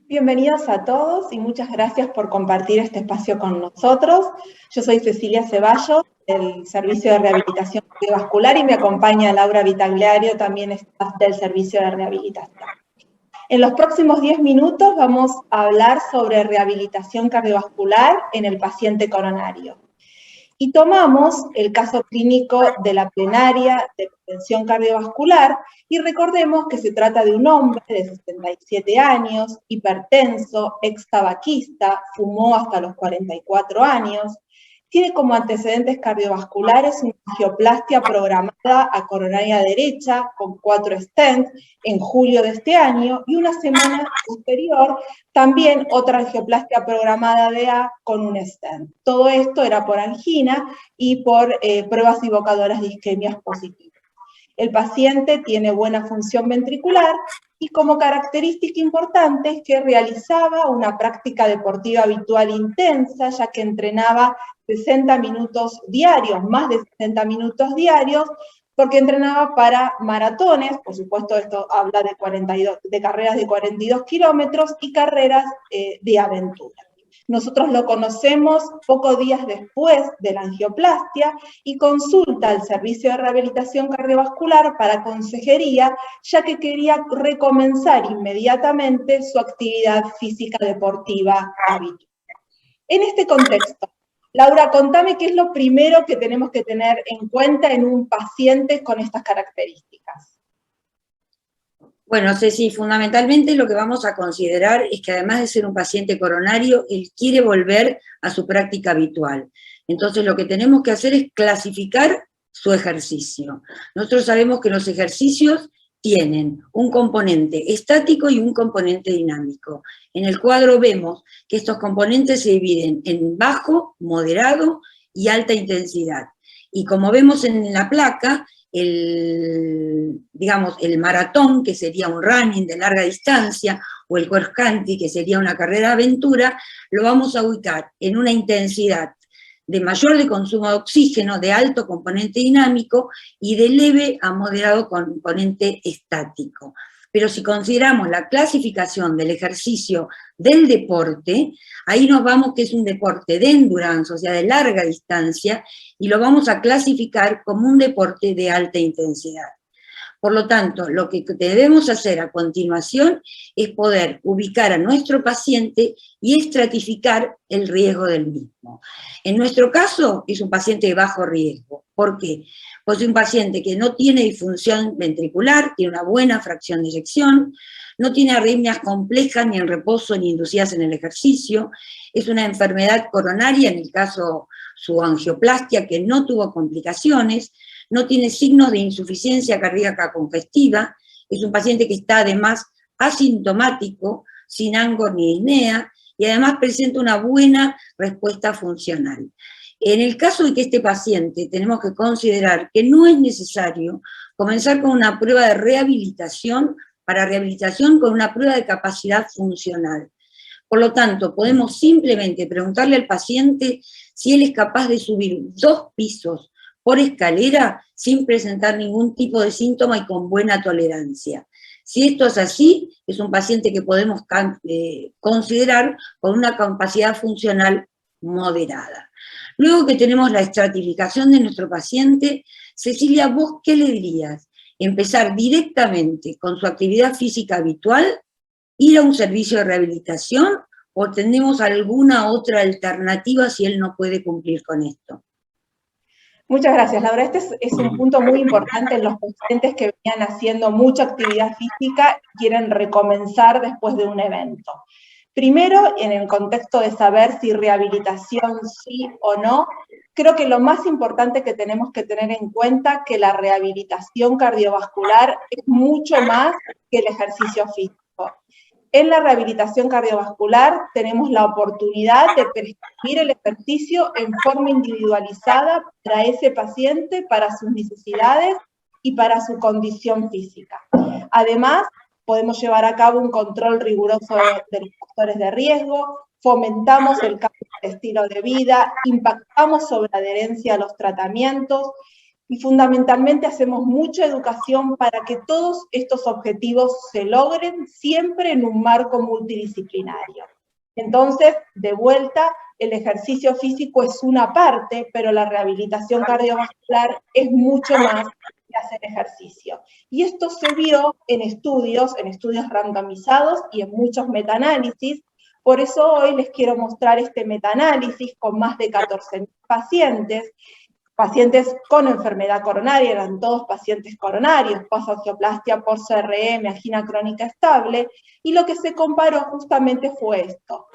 Bienvenidos a todos y muchas gracias por compartir este espacio con nosotros. Yo soy Cecilia Ceballos, del Servicio de Rehabilitación Cardiovascular, y me acompaña Laura Vitagliario, también staff del Servicio de Rehabilitación. En los próximos 10 minutos vamos a hablar sobre rehabilitación cardiovascular en el paciente coronario. Y tomamos el caso clínico de la plenaria de prevención cardiovascular y recordemos que se trata de un hombre de 67 años, hipertenso, ex tabaquista, fumó hasta los 44 años, tiene como antecedentes cardiovasculares una angioplastia programada a coronaria derecha con 4 stents en julio de este año y una semana posterior también otra angioplastia programada de A con un stent. Todo esto era por angina y por pruebas evocadoras de isquemias positivas. El paciente tiene buena función ventricular y como característica importante es que realizaba una práctica deportiva habitual intensa, ya que entrenaba 60 minutos diarios, más de 60 minutos diarios, porque entrenaba para maratones, por supuesto esto habla de carreras de 42 kilómetros y carreras de aventura. Nosotros lo conocemos pocos días después de la angioplastia y consulta al Servicio de Rehabilitación Cardiovascular para consejería, ya que quería recomenzar inmediatamente su actividad física deportiva habitual. En este contexto, Laura, contame qué es lo primero que tenemos que tener en cuenta en un paciente con estas características. Bueno, Ceci, fundamentalmente lo que vamos a considerar es que además de ser un paciente coronario, él quiere volver a su práctica habitual. Entonces lo que tenemos que hacer es clasificar su ejercicio. Nosotros sabemos que los ejercicios tienen un componente estático y un componente dinámico. En el cuadro vemos que estos componentes se dividen en bajo, moderado y alta intensidad. Y como vemos en la placa, el maratón, que sería un running de larga distancia, o el cross country, que sería una carrera de aventura, lo vamos a ubicar en una intensidad de mayor de consumo de oxígeno, de alto componente dinámico, y de leve a moderado componente estático. Pero si consideramos la clasificación del ejercicio del deporte, ahí nos vamos que es un deporte de endurance, o sea, de larga distancia, y lo vamos a clasificar como un deporte de alta intensidad. Por lo tanto, lo que debemos hacer a continuación es poder ubicar a nuestro paciente y estratificar el riesgo del mismo. En nuestro caso, es un paciente de bajo riesgo. ¿Por qué? Pues es un paciente que no tiene disfunción ventricular, tiene una buena fracción de eyección, no tiene arritmias complejas ni en reposo ni inducidas en el ejercicio, es una enfermedad coronaria, en el caso su angioplastia, que no tuvo complicaciones, no tiene signos de insuficiencia cardíaca congestiva, es un paciente que está además asintomático, sin angor ni disnea, y además presenta una buena respuesta funcional. En el caso de que este paciente tenemos que considerar que no es necesario comenzar con una prueba de rehabilitación para rehabilitación con una prueba de capacidad funcional. Por lo tanto, podemos simplemente preguntarle al paciente si él es capaz de subir 2 pisos por escalera sin presentar ningún tipo de síntoma y con buena tolerancia. Si esto es así, es un paciente que podemos considerar con una capacidad funcional moderada. Luego que tenemos la estratificación de nuestro paciente, Cecilia, ¿vos qué le dirías? ¿Empezar directamente con su actividad física habitual, ir a un servicio de rehabilitación, o tenemos alguna otra alternativa si él no puede cumplir con esto? Muchas gracias, Laura. Este es un punto muy importante en los pacientes que venían haciendo mucha actividad física y quieren recomenzar después de un evento. Primero, en el contexto de saber si rehabilitación sí o no, creo que lo más importante que tenemos que tener en cuenta es que la rehabilitación cardiovascular es mucho más que el ejercicio físico. En la rehabilitación cardiovascular tenemos la oportunidad de prescribir el ejercicio en forma individualizada para ese paciente, para sus necesidades y para su condición física. Además, podemos llevar a cabo un control riguroso de los factores de riesgo, fomentamos el cambio de estilo de vida, impactamos sobre la adherencia a los tratamientos, y fundamentalmente hacemos mucha educación para que todos estos objetivos se logren siempre en un marco multidisciplinario. Entonces, de vuelta, el ejercicio físico es una parte, pero la rehabilitación cardiovascular es mucho más que hacer ejercicio. Y esto se vio en estudios randomizados y en muchos metaanálisis. Por eso hoy les quiero mostrar este metaanálisis con más de 14.000 pacientes con enfermedad coronaria, eran todos pacientes coronarios, posangioplasia por CRM, angina crónica estable, y lo que se comparó justamente fue esto,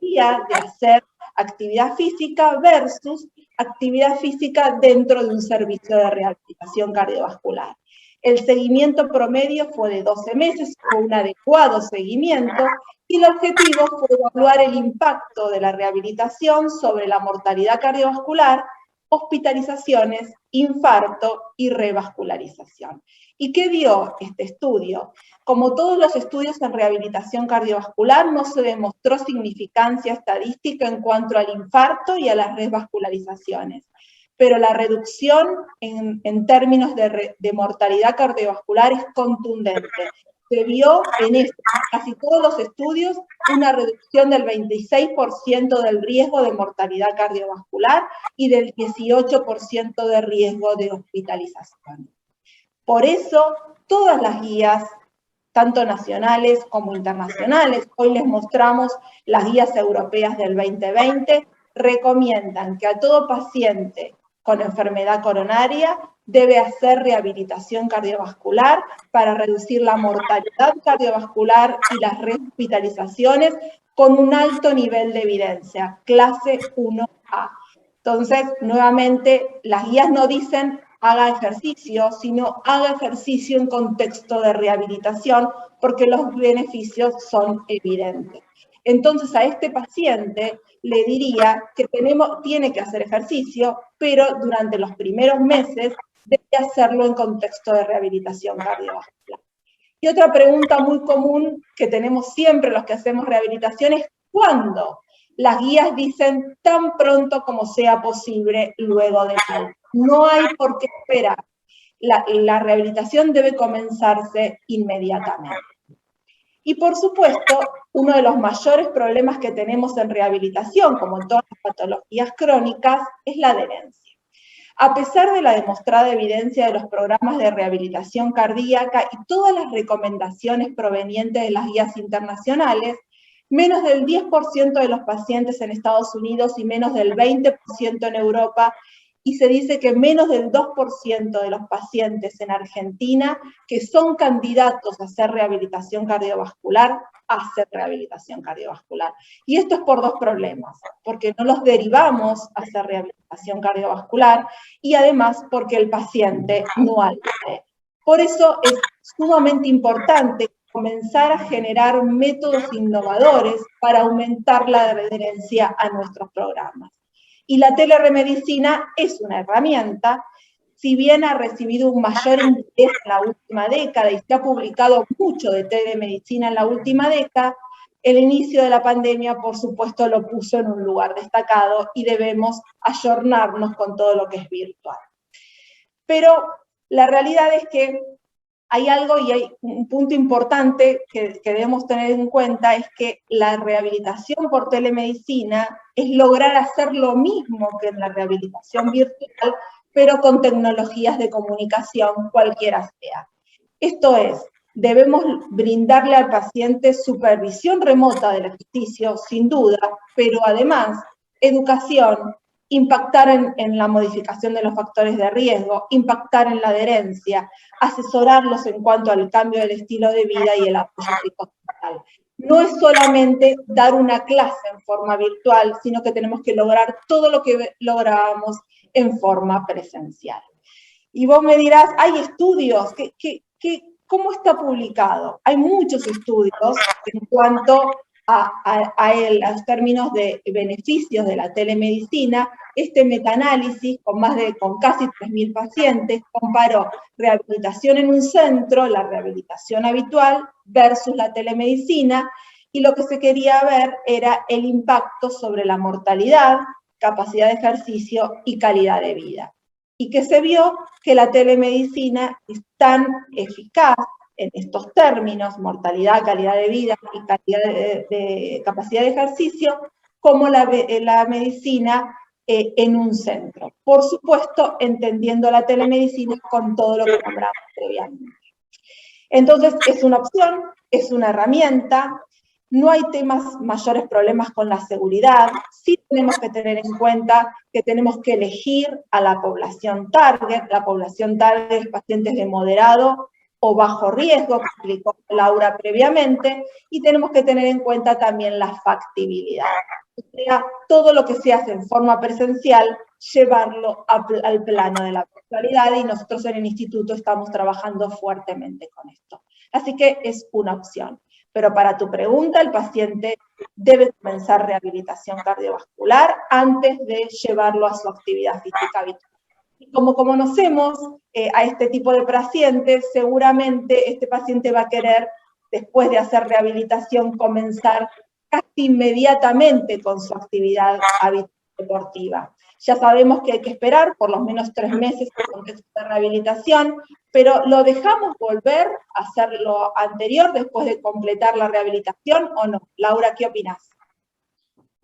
de hacer actividad física versus actividad física dentro de un servicio de rehabilitación cardiovascular. El seguimiento promedio fue de 12 meses, fue un adecuado seguimiento, y el objetivo fue evaluar el impacto de la rehabilitación sobre la mortalidad cardiovascular, hospitalizaciones, infarto y revascularización. ¿Y qué dio este estudio? Como todos los estudios en rehabilitación cardiovascular, no se demostró significancia estadística en cuanto al infarto y a las revascularizaciones, pero la reducción en términos de mortalidad cardiovascular es contundente. Se vio en casi todos los estudios una reducción del 26% del riesgo de mortalidad cardiovascular y del 18% de riesgo de hospitalización. Por eso, todas las guías, tanto nacionales como internacionales, hoy les mostramos las guías europeas del 2020, recomiendan que a todo paciente con enfermedad coronaria debe hacer rehabilitación cardiovascular para reducir la mortalidad cardiovascular y las rehospitalizaciones con un alto nivel de evidencia, clase 1A. Entonces, nuevamente, las guías no dicen haga ejercicio, sino haga ejercicio en contexto de rehabilitación, porque los beneficios son evidentes. Entonces, a este paciente le diría que tiene que hacer ejercicio, pero durante los primeros meses debe hacerlo en contexto de rehabilitación cardiovascular. Y otra pregunta muy común que tenemos siempre los que hacemos rehabilitación es ¿cuándo? Las guías dicen tan pronto como sea posible luego de tal. No hay por qué esperar. La rehabilitación debe comenzarse inmediatamente. Y por supuesto, uno de los mayores problemas que tenemos en rehabilitación, como en todas las patologías crónicas, es la adherencia. A pesar de la demostrada evidencia de los programas de rehabilitación cardíaca y todas las recomendaciones provenientes de las guías internacionales, menos del 10% de los pacientes en Estados Unidos y menos del 20% en Europa, y se dice que menos del 2% de los pacientes en Argentina que son candidatos a hacer rehabilitación cardiovascular, hacen rehabilitación cardiovascular. Y esto es por dos problemas, porque no los derivamos a hacer rehabilitación cardiovascular y además porque el paciente no adhiere. Por eso es sumamente importante comenzar a generar métodos innovadores para aumentar la adherencia a nuestros programas. Y la teleremedicina es una herramienta, si bien ha recibido un mayor interés en la última década y se ha publicado mucho de telemedicina en la última década, el inicio de la pandemia, por supuesto, lo puso en un lugar destacado y debemos ayornarnos con todo lo que es virtual. Pero la realidad es que hay algo y hay un punto importante que debemos tener en cuenta, es que la rehabilitación por telemedicina es lograr hacer lo mismo que en la rehabilitación virtual, pero con tecnologías de comunicación, cualquiera sea. Esto es, debemos brindarle al paciente supervisión remota del ejercicio, sin duda, pero además educación, impactar en la modificación de los factores de riesgo, impactar en la adherencia, asesorarlos en cuanto al cambio del estilo de vida y el apoyo psicosocial. No es solamente dar una clase en forma virtual, sino que tenemos que lograr todo lo que lográbamos en forma presencial. Y vos me dirás, ¿hay estudios? ¿Cómo está publicado? Hay muchos estudios en cuanto a los términos de beneficios de la telemedicina. Este metaanálisis con casi 3.000 pacientes comparó rehabilitación en un centro, la rehabilitación habitual, versus la telemedicina, y lo que se quería ver era el impacto sobre la mortalidad, capacidad de ejercicio y calidad de vida. y que se vio que la telemedicina es tan eficaz en estos términos, mortalidad, calidad de vida y capacidad de ejercicio, como la medicina en un centro. Por supuesto, entendiendo la telemedicina con todo lo que nombramos previamente. Entonces, es una opción, es una herramienta, no hay mayores problemas con la seguridad, sí tenemos que tener en cuenta que tenemos que elegir a la población target es pacientes de moderado o bajo riesgo, que explicó Laura previamente, y tenemos que tener en cuenta también la factibilidad. O sea, todo lo que se hace en forma presencial, llevarlo al plano de la virtualidad, y nosotros en el instituto estamos trabajando fuertemente con esto. Así que es una opción. Pero para tu pregunta, el paciente debe comenzar rehabilitación cardiovascular antes de llevarlo a su actividad física habitual. Y como conocemos a este tipo de pacientes, seguramente este paciente va a querer, después de hacer rehabilitación, comenzar casi inmediatamente con su actividad habitual deportiva. Ya sabemos que hay que esperar por lo menos 3 meses en el contexto de rehabilitación, pero ¿lo dejamos volver a hacer lo anterior después de completar la rehabilitación o no? Laura, ¿qué opinás?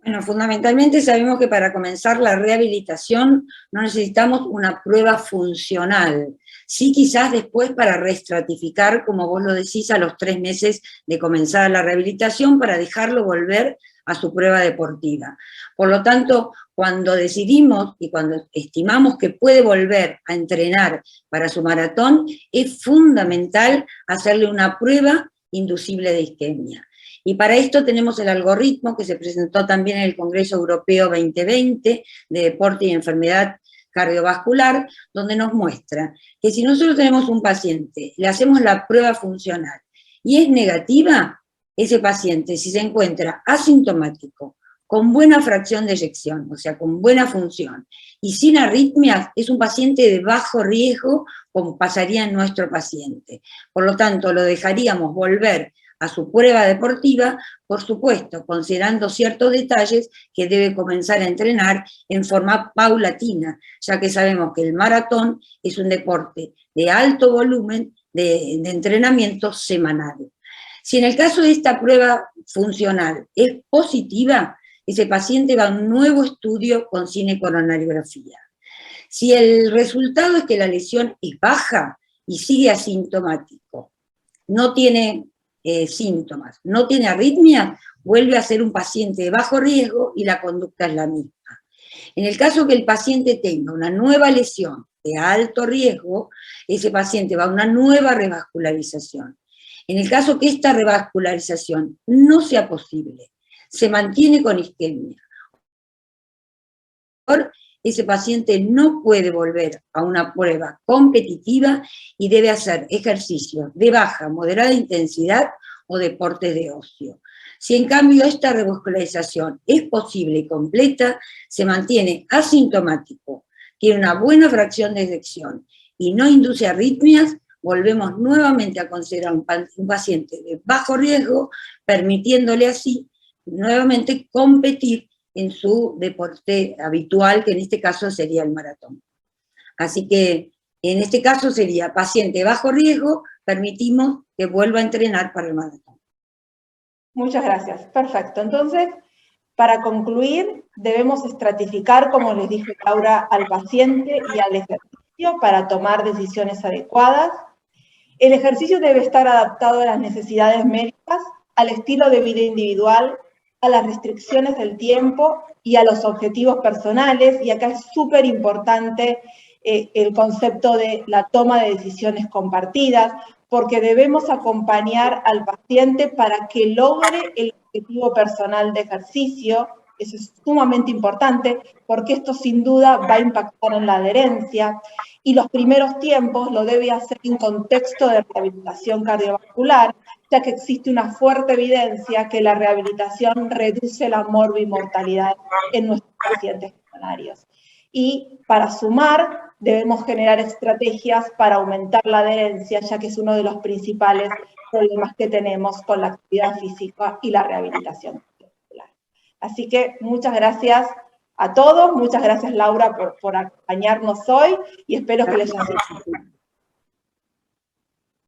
Bueno, fundamentalmente sabemos que para comenzar la rehabilitación no necesitamos una prueba funcional. Sí, quizás después para reestratificar, como vos lo decís, a los 3 meses de comenzar la rehabilitación para dejarlo volver a su prueba deportiva. Por lo tanto, cuando decidimos y cuando estimamos que puede volver a entrenar para su maratón, es fundamental hacerle una prueba inducible de isquemia. Y para esto tenemos el algoritmo que se presentó también en el Congreso Europeo 2020 de Deporte y Enfermedad Cardiovascular, donde nos muestra que si nosotros tenemos un paciente, le hacemos la prueba funcional y es negativa, ese paciente, si se encuentra asintomático, con buena fracción de eyección, o sea, con buena función, y sin arritmias, es un paciente de bajo riesgo, como pasaría en nuestro paciente. Por lo tanto, lo dejaríamos volver a su prueba deportiva, por supuesto, considerando ciertos detalles que debe comenzar a entrenar en forma paulatina, ya que sabemos que el maratón es un deporte de alto volumen de entrenamiento semanal. Si en el caso de esta prueba funcional es positiva, ese paciente va a un nuevo estudio con cinecoronariografía. Si el resultado es que la lesión es baja y sigue asintomático, no tiene síntomas, no tiene arritmia, vuelve a ser un paciente de bajo riesgo y la conducta es la misma. En el caso que el paciente tenga una nueva lesión de alto riesgo, ese paciente va a una nueva revascularización. En el caso que esta revascularización no sea posible, se mantiene con isquemia, ese paciente no puede volver a una prueba competitiva y debe hacer ejercicios de baja, moderada intensidad o deportes de ocio. Si en cambio esta revascularización es posible y completa, se mantiene asintomático, tiene una buena fracción de eyección y no induce arritmias, volvemos nuevamente a considerar un paciente de bajo riesgo, permitiéndole así nuevamente competir en su deporte habitual, que en este caso sería el maratón. Así que en este caso sería paciente de bajo riesgo, permitimos que vuelva a entrenar para el maratón. Muchas gracias, perfecto. Entonces, para concluir, debemos estratificar, como les dije Laura, al paciente y al ejercicio para tomar decisiones adecuadas. El ejercicio debe estar adaptado a las necesidades médicas, al estilo de vida individual, a las restricciones del tiempo y a los objetivos personales, y acá es súper importante el concepto de la toma de decisiones compartidas, porque debemos acompañar al paciente para que logre el objetivo personal de ejercicio. Eso es sumamente importante, porque esto sin duda va a impactar en la adherencia, y los primeros tiempos lo debe hacer en contexto de rehabilitación cardiovascular, ya que existe una fuerte evidencia que la rehabilitación reduce la morbimortalidad en nuestros pacientes coronarios. Y para sumar, debemos generar estrategias para aumentar la adherencia, ya que es uno de los principales problemas que tenemos con la actividad física y la rehabilitación cardiovascular. Así que muchas gracias a todos. Muchas gracias, Laura, por acompañarnos hoy y espero que les haya gustado.